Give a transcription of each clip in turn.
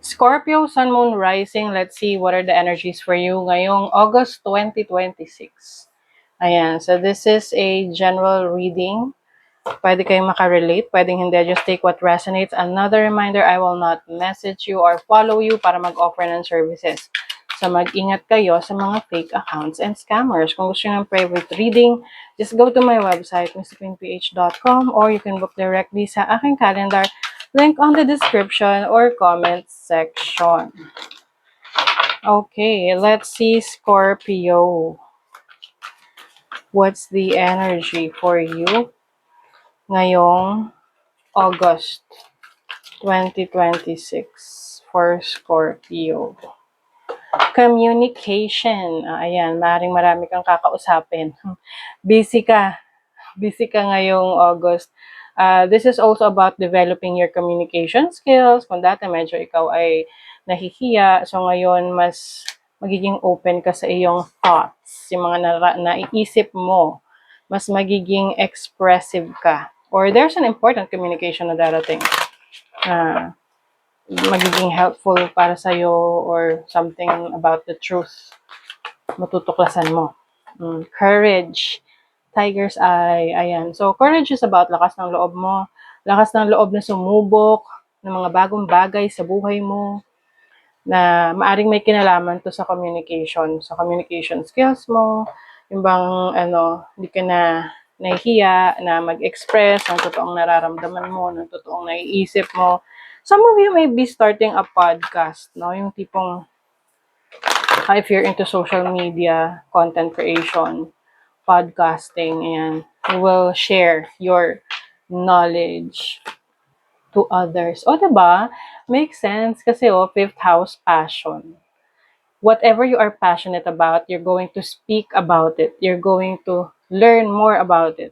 Scorpio, Sun, Moon, Rising. Let's see what are the energies for you ngayong August 2026. Ayan, so this is a general reading. Pwede kayong makarelate, pwedeng hindi. Just take what resonates. Another reminder, I will not message you or follow you para mag-offer ng services. So mag-ingat kayo sa mga fake accounts and scammers. Kung gusto nyo ng private reading, just go to my website, mrqueenph.com, or you can book directly sa aking calendar. Link on the description or comment section. Okay, let's see Scorpio. What's the energy for you ngayong August 2026 for Scorpio? Communication. Ayan, maaaring marami kang kakausapin. Busy ka. Busy ka ngayong August. This is also about developing your communication skills. Kung dati medyo ikaw ay nahihiya, so ngayon mas magiging open ka sa iyong thoughts, yung mga naiisip mo, mas magiging expressive ka. Or there's an important communication na darating. Magiging helpful para sa'yo or something about the truth. Matutuklasan mo. Courage. Tiger's Eye. Ayan. So, courage is about lakas ng loob mo. Lakas ng loob na sumubok ng mga bagong bagay sa buhay mo na maaring may kinalaman to sa communication skills mo. Yung bang, hindi ka na nahihiya na mag-express ng totoong nararamdaman mo, ng totoong naiisip mo. Some of you may be starting a podcast, no? Yung tipong, if you're into social media, content creation, podcasting, and you will share your knowledge to others. O, diba? Makes sense kasi fifth house, passion. Whatever you are passionate about, you're going to speak about it. You're going to learn more about it.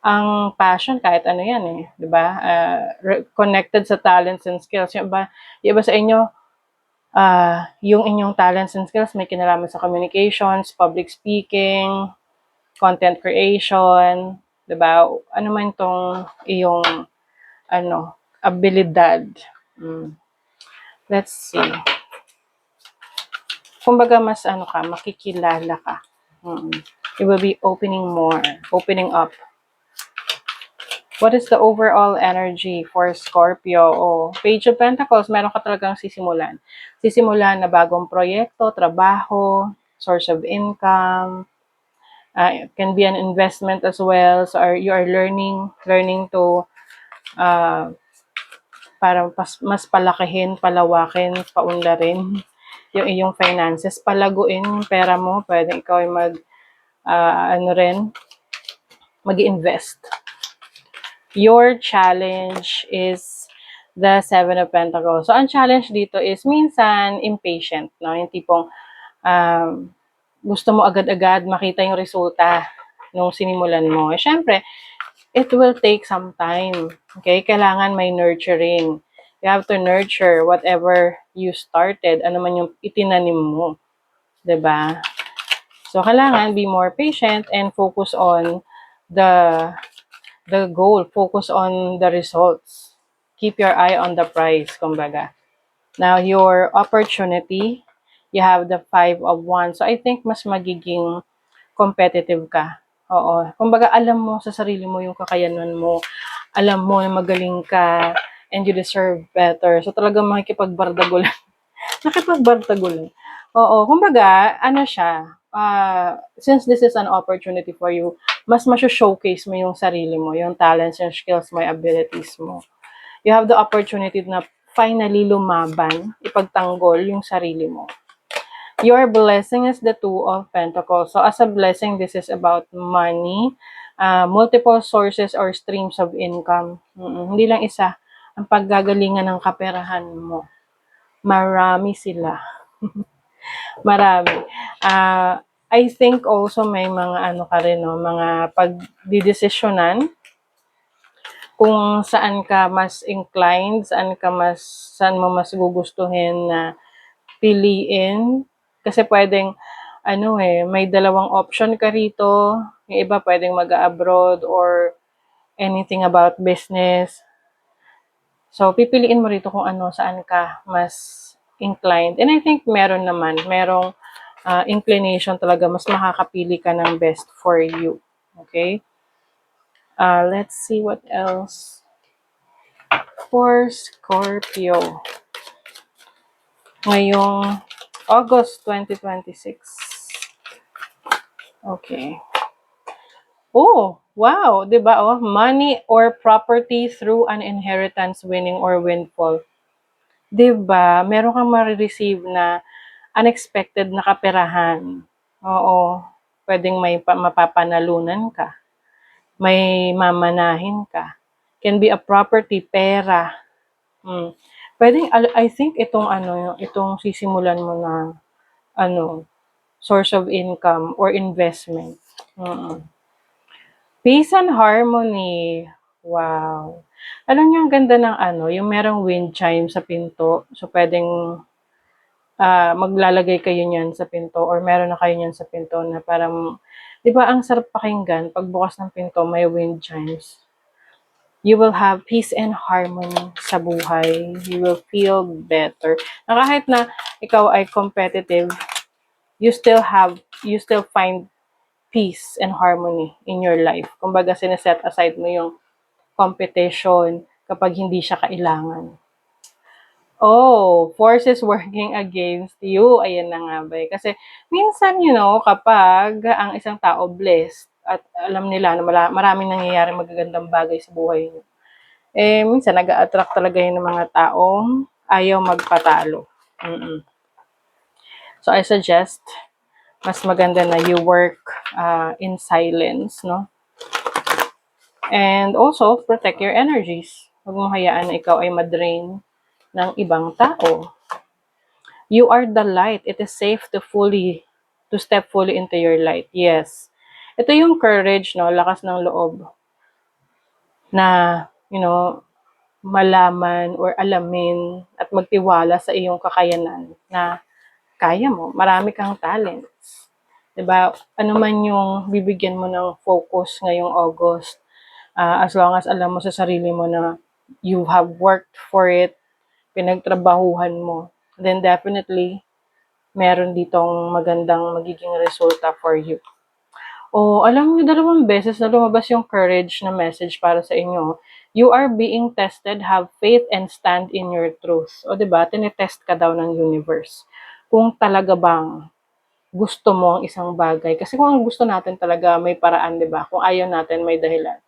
Ang passion, kahit ano yan diba? Connected sa talents and skills. Yung iba sa inyo, yung inyong talents and skills may kinalaman sa communications, public speaking, content creation, diba? Ano man tong iyong abilidad. Let's see. Kumbaga mas makikilala ka. You will be opening up. What is the overall energy for Scorpio? Page of Pentacles, meron ka talagang sisimulan. Sisimulan na bagong proyekto, trabaho, source of income. It can be an investment as well. So you are learning to para mas palakihin, palawakin, paunlarin yung iyong finances, palaguin yung pera mo. Pwede ikaw ay mag-invest. Your challenge is the Seven of Pentacles. So, ang challenge dito is minsan impatient, no? Yung tipong gusto mo agad-agad makita yung resulta nung sinimulan mo. Syempre, it will take some time. Okay? Kailangan may nurturing. You have to nurture whatever you started. Ano man yung itinanim mo. 'Di ba? So, kailangan be more patient and focus on the goal. Focus on the results. Keep your eye on the prize, kumbaga. Now, your opportunity, you have the 5 of Wands. So, I think mas magiging competitive ka. Oo. Kumbaga, alam mo sa sarili mo yung kakayanan mo. Alam mo na magaling ka and you deserve better. So, talagang makikipagbardagulan. Nakipagbardagulan. Oo. Kumbaga, siya, since this is an opportunity for you, mas showcase mo yung sarili mo, yung talents, yung skills mo, yung abilities mo. You have the opportunity na finally lumaban, ipagtanggol yung sarili mo. Your blessing is the Two of Pentacles. So as a blessing, this is about money, multiple sources or streams of income. Hindi lang isa. Ang paggagalingan ng kaperahan mo. Marami sila. Marami. I think also may mga ka rin, mga pagdidesisyonan kung saan ka mas inclined, saan mo mas gugustuhin na piliin. Kasi pwedeng, may dalawang option ka rito. Yung iba pwedeng mag-abroad or anything about business. So, pipiliin mo rito kung ano, saan ka mas inclined. And I think merong inclination talaga, mas makakapili ka ng best for you. Okay? Let's see what else. For Scorpio, ngayong August 2026. Okay. Oh, wow, 'di ba? Oh, money or property through an inheritance, winning or windfall. 'Di ba? Meron kang ma-receive na unexpected na kaperahan. Oo. Pwedeng may mapapanalunan ka. May mamanahin ka. Can be a property, pera. Pwedeng, I think itong ano, itong sisimulan mo na ano, source of income or investment. Peace and harmony. Wow. Alam niyo ang ganda ng ano, yung merong wind chime sa pinto. So pwedeng maglalagay kayo niyan sa pinto or meron na kayo niyan sa pinto na parang, 'di ba ang sarap pakinggan pagbukas ng pinto may wind chimes. You will have peace and harmony sa buhay. You will feel better. Na kahit na ikaw ay competitive, you still find peace and harmony in your life. Kumbaga, sineset aside mo yung competition kapag hindi siya kailangan. Oh, forces working against you. Ayan na nga ba. Kasi minsan, kapag ang isang tao blessed at alam nila na maraming nangyayari magagandang bagay sa buhay niyo, minsan nag-a-attract talaga yun ng mga taong ayaw magpatalo. So, I suggest, mas maganda na you work in silence, no? And also, protect your energies. Huwag mong hayaan na ikaw ay madrain ng ibang tao. You are the light. It is safe to step fully into your light. Yes. Ito yung courage, no? Lakas ng loob na, malaman or alamin at magtiwala sa iyong kakayanan na kaya mo. Marami kang talents. 'Di ba? Ano man yung bibigyan mo ng focus ngayong August, as long as alam mo sa sarili mo na you have worked for it, pinagtrabahuhan mo, then definitely meron ditong magandang magiging resulta for you. O, alam niyo, 2 beses na lumabas yung courage na message para sa inyo. You are being tested, have faith, and stand in your truth. O, diba? Tinetest ka daw ng universe. Kung talaga bang gusto mo ang isang bagay. Kasi kung ang gusto natin talaga, may paraan, diba? Kung ayaw natin, may dahilan.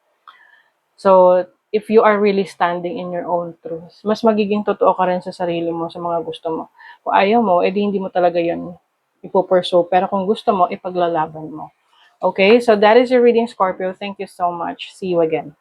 So, if you are really standing in your own truth, mas magiging totoo ka rin sa sarili mo, sa mga gusto mo. Kung ayaw mo, edi hindi mo talaga yun ipupursue. Pero kung gusto mo, ipaglalaban mo. Okay, so that is your reading, Scorpio. Thank you so much. See you again.